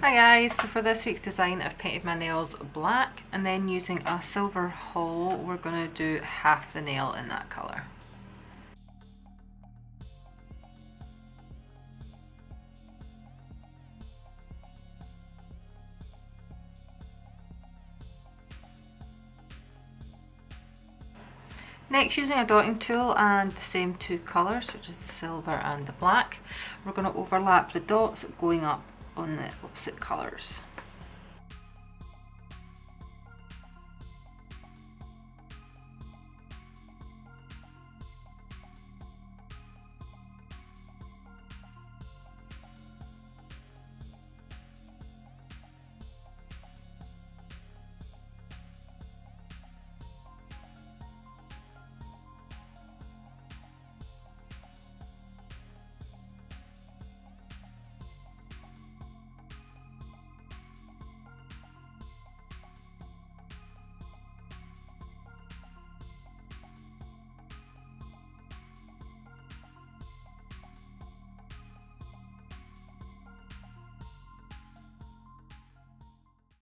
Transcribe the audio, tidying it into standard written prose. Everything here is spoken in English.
Hi guys, so for this week's design I've painted my nails black and then using a silver hole we're going to do half the nail in that colour. Next, using a dotting tool and the same two colours, which is the silver and the black, we're going to overlap the dots going up on the opposite colours.